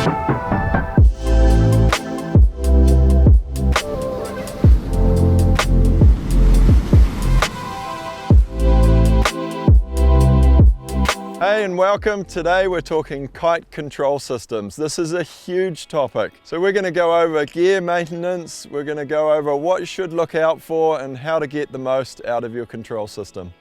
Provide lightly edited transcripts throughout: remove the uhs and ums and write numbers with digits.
Hey and welcome. Today we're talking kite control systems. This is a huge topic. So we're going to go over gear maintenance, we're going to go over what you should look out for and how to get the most out of your control system.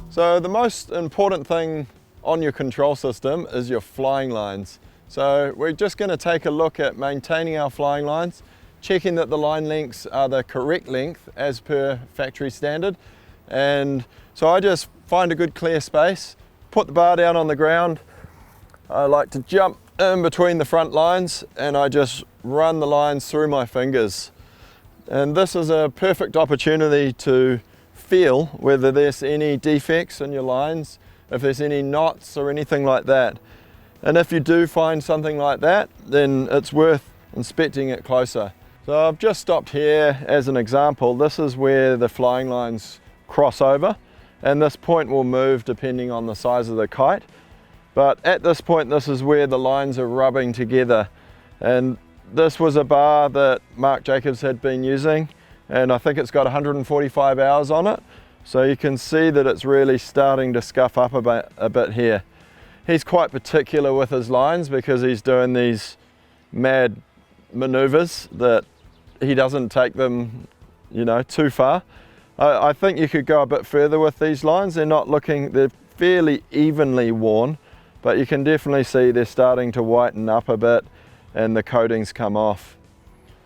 So the most important thing on your control system is your flying lines. So we're just going to take a look at maintaining our flying lines, checking that the line lengths are the correct length as per factory standard. And so I just find a good clear space, put the bar down on the ground. I like to jump in between the front lines and I just run the lines through my fingers. And this is a perfect opportunity to feel whether there's any defects in your lines, if there's any knots or anything like that. And if you do find something like that, then it's worth inspecting it closer. So I've just stopped here as an example. This is where the flying lines cross over, and this point will move depending on the size of the kite. But at this point, this is where the lines are rubbing together. And this was a bar that Mark Jacobs had been using, and I think it's got 145 hours on it. So you can see that it's really starting to scuff up a bit here. He's quite particular with his lines because he's doing these mad maneuvers that he doesn't take them, too far. I think you could go a bit further with these lines. They're fairly evenly worn, but you can definitely see they're starting to whiten up a bit and the coatings come off.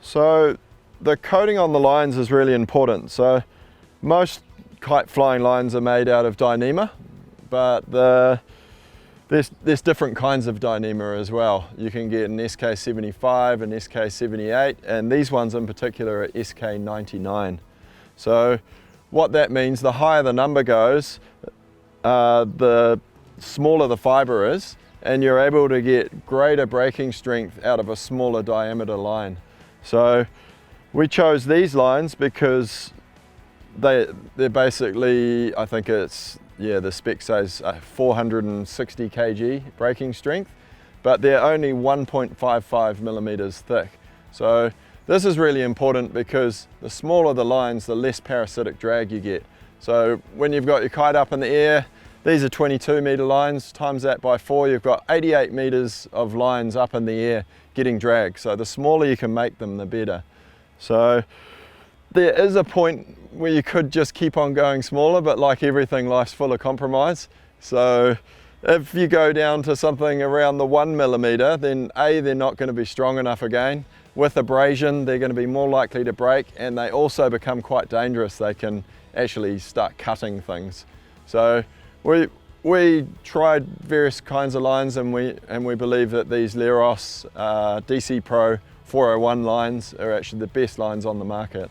So the coating on the lines is really important. So most kite flying lines are made out of Dyneema, but there's different kinds of Dyneema as well. You can get an SK75, an SK78, and these ones in particular are SK99. So what that means, the higher the number goes, the smaller the fiber is, and you're able to get greater braking strength out of a smaller diameter line. So we chose these lines because they're basically, I think the spec says 460 kg braking strength, but they're only 1.55 millimeters thick. So this is really important because the smaller the lines, the less parasitic drag you get. So when you've got your kite up in the air, these are 22 meter lines, times that by 4, you've got 88 meters of lines up in the air getting drag. So the smaller you can make them, the better. So there is a point where you could just keep on going smaller, but like everything, life's full of compromise. So if you go down to something around the 1 millimeter, then A, they're not going to be strong enough again. With abrasion, they're going to be more likely to break, and they also become quite dangerous. They can actually start cutting things. So we tried various kinds of lines, and we believe that these Liros DC Pro 401 lines are actually the best lines on the market.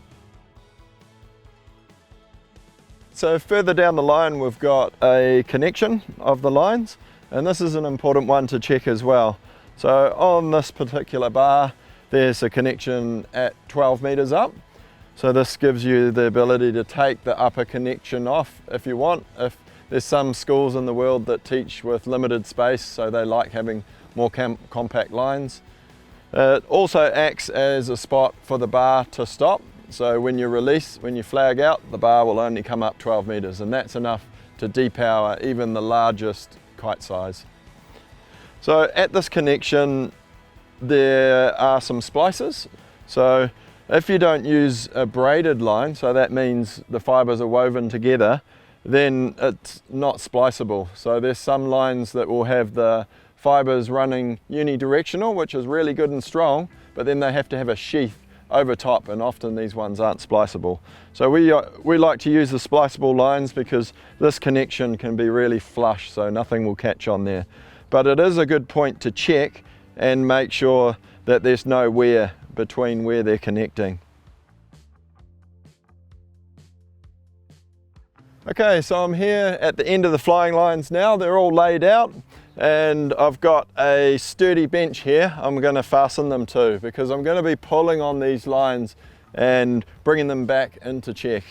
So further down the line, we've got a connection of the lines, and this is an important one to check as well. So on this particular bar, there's a connection at 12 meters up. So this gives you the ability to take the upper connection off if you want. If there's some schools in the world that teach with limited space, so they like having more compact lines. It also acts as a spot for the bar to stop. So when you release, when you flag out, the bar will only come up 12 meters, and that's enough to depower even the largest kite size. So at this connection, there are some splices. So if you don't use a braided line, so that means the fibers are woven together, then it's not spliceable. So there's some lines that will have the fibers running unidirectional, which is really good and strong, but then they have to have a sheath over top, and often these ones aren't spliceable. So we like to use the spliceable lines because this connection can be really flush, so nothing will catch on there. But it is a good point to check and make sure that there's no wear between where they're connecting. Okay, so I'm here at the end of the flying lines now. They're all laid out, and I've got a sturdy bench here I'm going to fasten them to, because I'm going to be pulling on these lines and bringing them back into check.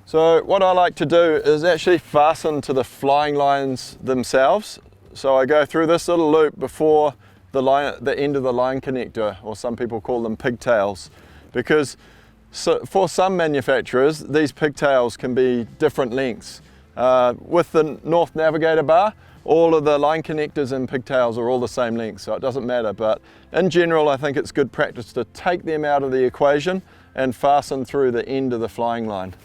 So what I like to do is actually fasten to the flying lines themselves. So I go through this little loop before the end of the line connector, or some people call them pigtails, because for some manufacturers these pigtails can be different lengths. With the North Navigator bar, all of the line connectors and pigtails are all the same length, so it doesn't matter, but in general I think it's good practice to take them out of the equation and fasten through the end of the flying line.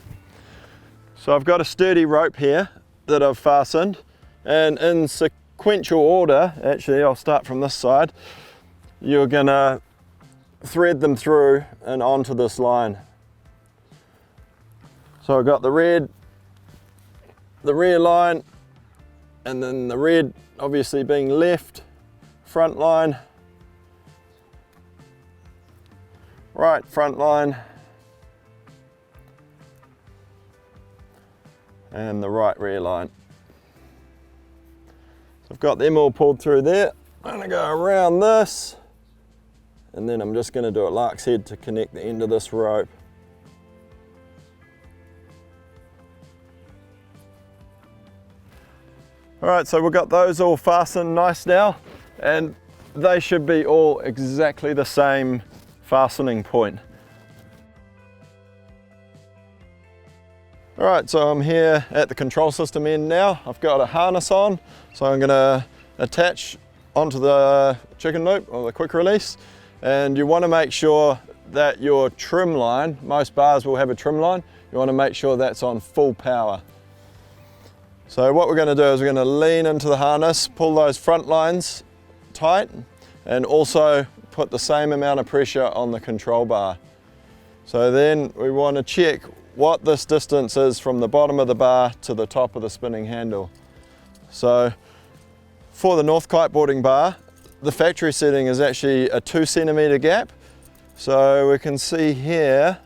So I've got a sturdy rope here that I've fastened, and in sequential order, actually I'll start from this side, you're gonna thread them through and onto this line. So I've got the rear line, and then the red obviously being left, front line, right front line, and the right rear line. So I've got them all pulled through there. I'm going to go around this, and then I'm just going to do a lark's head to connect the end of this rope. Alright, so we've got those all fastened nice now, and they should be all exactly the same fastening point. Alright, so I'm here at the control system end now. I've got a harness on, so I'm going to attach onto the chicken loop or the quick release, and you want to make sure that your trim line, most bars will have a trim line, you want to make sure that's on full power. So what we're going to do is we're going to lean into the harness, pull those front lines tight, and also put the same amount of pressure on the control bar. So then we want to check what this distance is from the bottom of the bar to the top of the spinning handle. So for the North Kiteboarding bar, the factory setting is actually a 2 centimeter gap. So we can see here,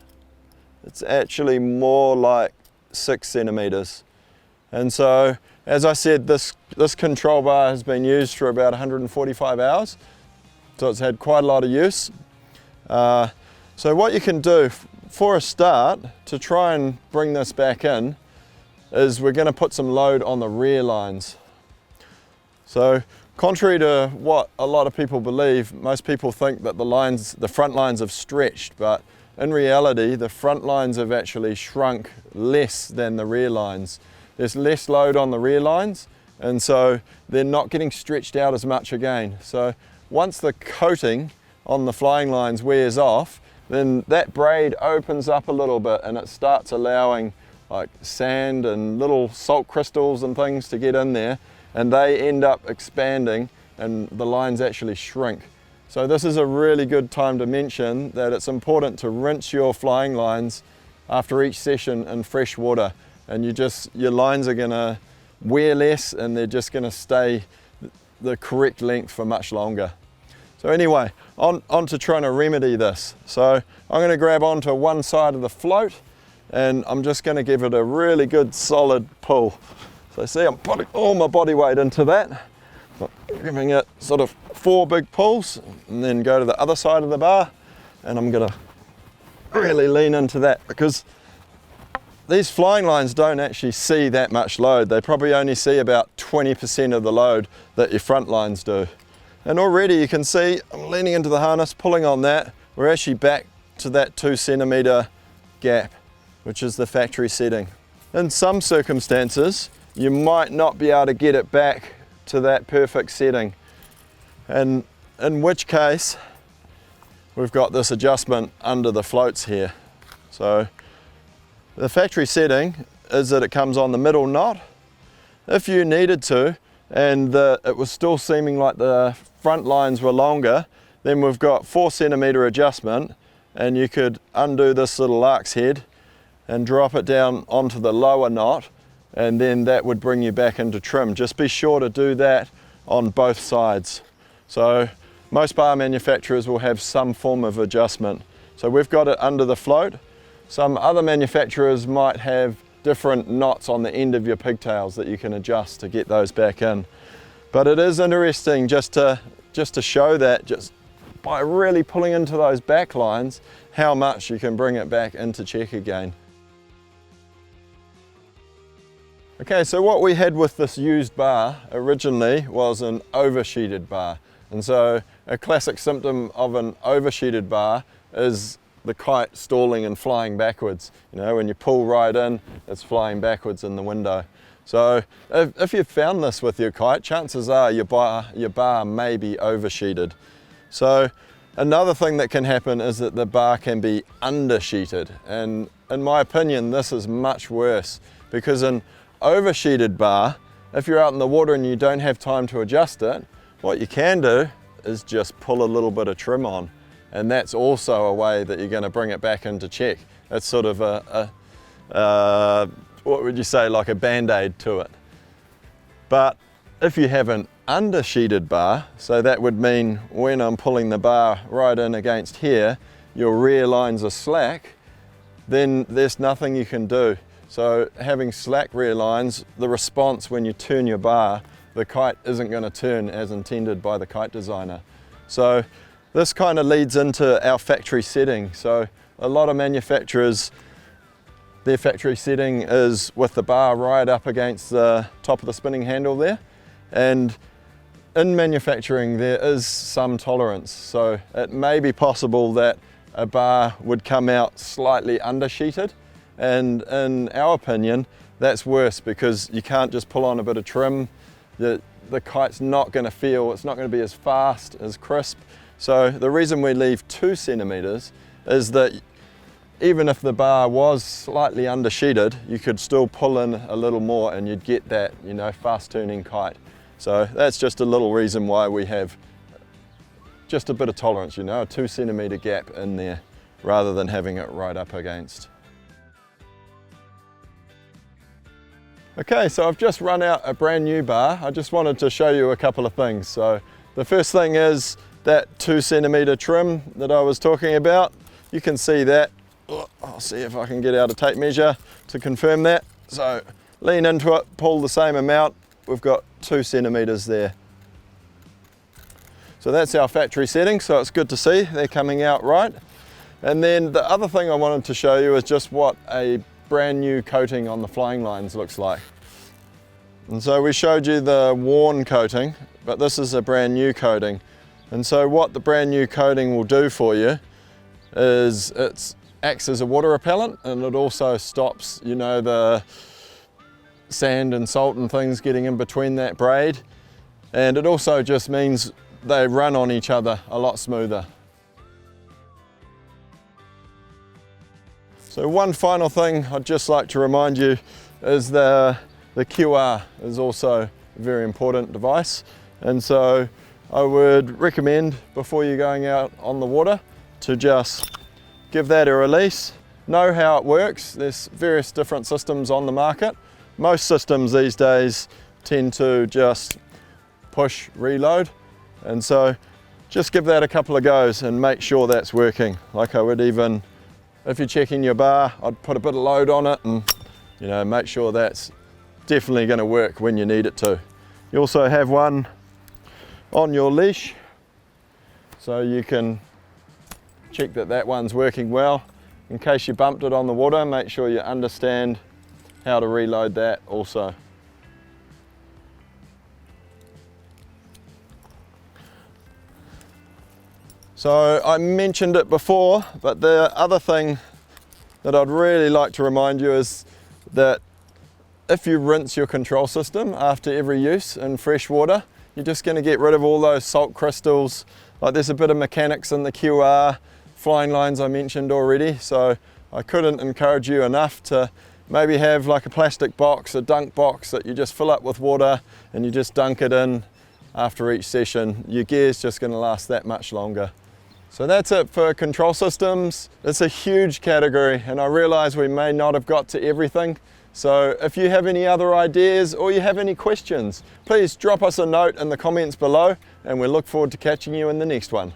it's actually more like 6 centimeters. And so, as I said, this control bar has been used for about 145 hours. So it's had quite a lot of use. So what you can do for a start to try and bring this back in is we're going to put some load on the rear lines. So contrary to what a lot of people believe, most people think that the front lines have stretched, but in reality the front lines have actually shrunk less than the rear lines. There's less load on the rear lines, and so they're not getting stretched out as much again. So once the coating on the flying lines wears off, then that braid opens up a little bit and it starts allowing like sand and little salt crystals and things to get in there, and they end up expanding and the lines actually shrink. So this is a really good time to mention that it's important to rinse your flying lines after each session in fresh water, and your lines are going to wear less and they're just going to stay the correct length for much longer. So anyway, on to trying to remedy this. So I'm going to grab onto one side of the float and I'm just going to give it a really good solid pull. So see, I'm putting all my body weight into that, giving it sort of 4 big pulls, and then go to the other side of the bar, and I'm going to really lean into that, because these flying lines don't actually see that much load. They probably only see about 20% of the load that your front lines do. And already you can see I'm leaning into the harness, pulling on that. We're actually back to that 2 centimeter gap, which is the factory setting. In some circumstances, you might not be able to get it back to that perfect setting. And in which case, we've got this adjustment under the floats here. So the factory setting is that it comes on the middle knot. If you needed to, and it was still seeming like the front lines were longer, then we've got 4 centimeter adjustment, and you could undo this little lark's head and drop it down onto the lower knot, and then that would bring you back into trim. Just be sure to do that on both sides. So most bar manufacturers will have some form of adjustment. So we've got it under the float. Some other manufacturers might have different knots on the end of your pigtails that you can adjust to get those back in. But it is interesting just to show that just by really pulling into those back lines, how much you can bring it back into check again. Okay, so what we had with this used bar originally was an oversheeted bar. And so a classic symptom of an oversheeted bar is the kite stalling and flying backwards. You know, when you pull right in, it's flying backwards in the window. So if you've found this with your kite, chances are your bar may be oversheeted. So another thing that can happen is that the bar can be undersheeted. And in my opinion, this is much worse, because an oversheeted bar, if you're out in the water and you don't have time to adjust it, what you can do is just pull a little bit of trim on, and that's also a way that you're going to bring it back into check. It's sort of what would you say, like a band-aid to it. But if you have an undersheeted bar, so that would mean when I'm pulling the bar right in against here, your rear lines are slack, then there's nothing you can do. So having slack rear lines, the response when you turn your bar, the kite isn't going to turn as intended by the kite designer. So this kind of leads into our factory setting. So a lot of manufacturers, their factory setting is with the bar right up against the top of the spinning handle there. And in manufacturing there is some tolerance. So it may be possible that a bar would come out slightly undersheeted. And in our opinion, that's worse, because you can't just pull on a bit of trim. The kite's not going to feel, it's not going to be as fast, as crisp. So the reason we leave 2 centimeters is that even if the bar was slightly undersheeted, you could still pull in a little more and you'd get that, you know, fast turning kite. So that's just a little reason why we have just a bit of tolerance, you know, a 2 centimeter gap in there rather than having it right up against. Okay, so I've just run out a brand new bar. I just wanted to show you a couple of things. So the first thing is that 2 centimeter trim that I was talking about. You can see that. I'll see if I can get out a tape measure to confirm that. So lean into it, pull the same amount. We've got 2 centimeters there. So that's our factory setting, so it's good to see they're coming out right. And then the other thing I wanted to show you is just what a brand new coating on the flying lines looks like. And so we showed you the worn coating, but this is a brand new coating. And so what the brand new coating will do for you is it acts as a water repellent, and it also stops, you know, the sand and salt and things getting in between that braid. And it also just means they run on each other a lot smoother. So one final thing I'd just like to remind you is the QR is also a very important device. And so I would recommend, before you're going out on the water, to just give that a release, know how it works. There's various different systems on the market. Most systems these days tend to just push reload. And so just give that a couple of goes and make sure that's working. Like I would even, if you're checking your bar, I'd put a bit of load on it and, you know, make sure that's definitely going to work when you need it to. You also have one on your leash, so you can check that that one's working well. In case you bumped it on the water, make sure you understand how to reload that also. So I mentioned it before, but the other thing that I'd really like to remind you is that if you rinse your control system after every use in fresh water, you're just going to get rid of all those salt crystals. Like there's a bit of mechanics in the QR, flying lines I mentioned already, so I couldn't encourage you enough to maybe have like a plastic box, a dunk box that you just fill up with water and you just dunk it in after each session. Your gear's just going to last that much longer. So that's it for control systems. It's a huge category and I realize we may not have got to everything. So if you have any other ideas or you have any questions, please drop us a note in the comments below and we look forward to catching you in the next one.